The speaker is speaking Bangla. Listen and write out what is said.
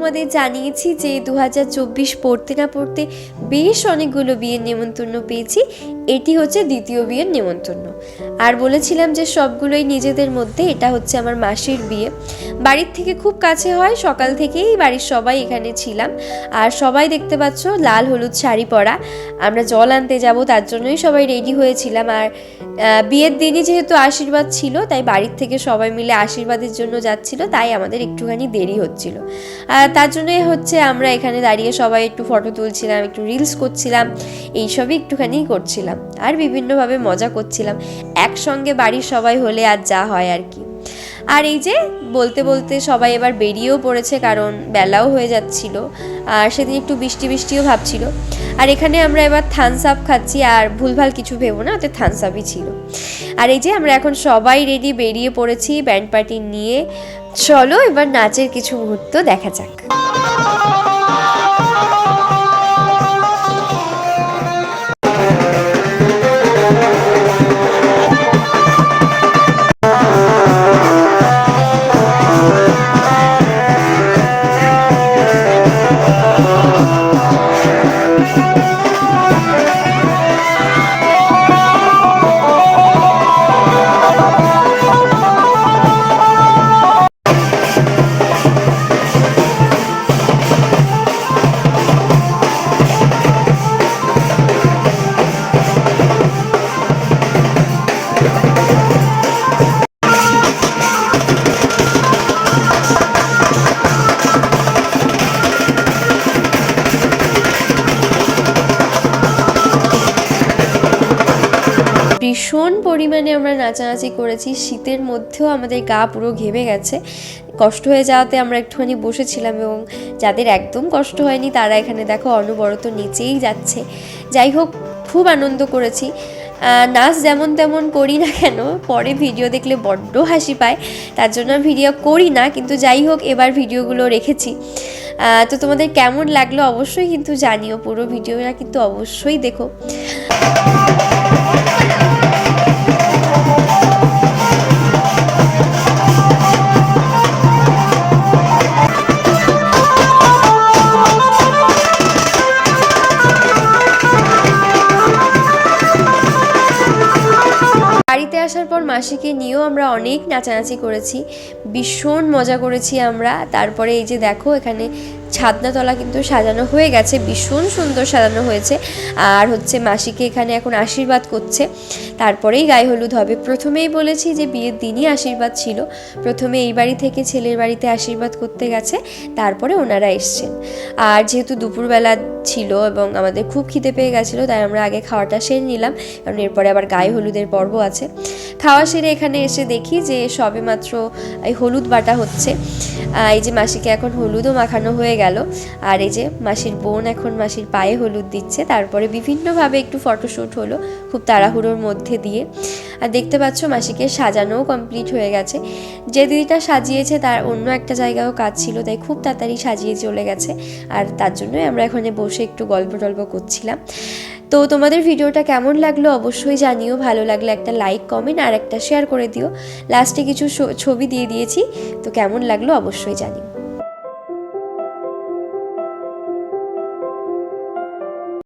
তোমাদের জানিয়েছি যে 2024 পড়তে না পড়তে বেশ অনেকগুলো বিয়ের নেমন্তন্ন পেয়েছি। এটি হচ্ছে দ্বিতীয় বিয়ের নেমন্তন্ন। আর বলেছিলাম যে সবগুলোই নিজেদের মধ্যে। এটা হচ্ছে আমার মাসির বিয়ে, বাড়ির থেকে খুব কাছে হয়। সকাল থেকেই বাড়ির সবাই এখানে ছিলাম, আর সবাই দেখতে পাচ্ছ লাল হলুদ শাড়ি পরা। আমরা জল আনতে যাব তার জন্যই সবাই রেডি হয়েছিলাম। আর বিয়ের দিনই যেহেতু আশীর্বাদ ছিল, তাই বাড়ির থেকে সবাই মিলে আশীর্বাদের জন্য যাচ্ছিল, তাই আমাদের একটুখানি দেরি হচ্ছিল। আর তার জন্যই হচ্ছে আমরা এখানে দাঁড়িয়ে সবাই একটু ফটো তুলছিলাম, একটু রিলস করছিলাম, এইসবই একটুখানি করছিলাম আর বিভিন্নভাবে মজা করছিলাম। একসঙ্গে বাড়ির সবাই হলে আর যা হয় আর কি। আর এই যে বলতে বলতে সবাই এবার বেরিয়েও পড়েছে, কারণ বেলাও হয়ে যাচ্ছিল, আর সেদিন একটু বৃষ্টি বৃষ্টিও ভাবছিল। আর এখানে আমরা এবার থামস আপ খাচ্ছি, আর ভুলভাল কিছু ভেবো না, ওতে থামস আপই ছিল। আর এই যে আমরা এখন সবাই রেডি, বেরিয়ে পড়েছি ব্যান্ড পার্টি নিয়ে। চলো এবার নাচের কিছু মুহূর্ত দেখা যাক। ভীষণ পরিমাণে আমরা নাচানাচি করেছি, শীতের মধ্যেও আমাদের গা পুরো ঘেমে গেছে। কষ্ট হয়ে যাওয়াতে আমরা একটুখানি বসেছিলাম, এবং যাদের একদম কষ্ট হয়নি তারা এখানে দেখো অনবরত নেচেই যাচ্ছে। যাই হোক, খুব আনন্দ করেছি। নাচ যেমন তেমন করি না কেন, পরে ভিডিও দেখলে বড্ড হাসি পায়, তার জন্য ভিডিও করি না। কিন্তু যাই হোক, এবার ভিডিওগুলো রেখেছি। তো তোমাদের কেমন লাগলো অবশ্যই কিন্তু জানিও, পুরো ভিডিওটা কিন্তু অবশ্যই দেখো। বাড়িতে আসার পর মাসিকে নিয়েও আমরা অনেক নাচানাচি করেছি, ভীষণ মজা করেছি আমরা। তারপরে এই যে দেখো, এখানে ছাদনাতলা কিন্তু সাজানো হয়ে গেছে, ভীষণ সুন্দর সাজানো হয়েছে। আর হচ্ছে মাসিকে এখানে এখন আশীর্বাদ করছে, তারপরেই গায়ে হলুদ হবে। প্রথমেই বলেছি যে বিয়ের দিনই আশীর্বাদ ছিল, প্রথমে এই বাড়ি থেকে ছেলের বাড়িতে আশীর্বাদ করতে গেছে, তারপরে ওনারা এসছেন। আর যেহেতু দুপুরবেলা ছিল এবং আমাদের খুব খিদে পেয়ে গেছিলো, তাই আমরা আগে খাওয়াটা সেরে নিলাম, কারণ এরপরে আবার গায়ে হলুদের পর্ব আছে। খাওয়া সেরে এখানে এসে দেখি যে সবে মাত্র এই হলুদ বাটা হচ্ছে। এই যে মাসিকে এখন হলুদও মাখানো হয়ে গেল। আর এই যে মাসির বোন এখন মাসির পায়ে হলুদ দিচ্ছে। তারপরে বিভিন্নভাবে একটু ফটোশ্যুট হলো খুব তাড়াহুড়োর মধ্যে দিয়ে। আর দেখতে পাচ্ছ মাসিকে সাজানোও কমপ্লিট হয়ে গেছে। যে দিদিটা সাজিয়েছে তার অন্য একটা জায়গায়ও কাজ ছিল, তাই খুব তাড়াতাড়ি সাজিয়ে চলে গেছে। আর তার জন্যই আমরা এখানে বসে একটু গল্প টল্প করছিলাম। তো তোমাদের ভিডিওটা কেমন লাগলো অবশ্যই জানিও, ভালো লাগলে একটা লাইক, কমেন্ট আর একটা শেয়ার করে দিও। লাস্টে কিছু ছবি দিয়ে দিয়েছি, তো কেমন লাগলো অবশ্যই জানিও।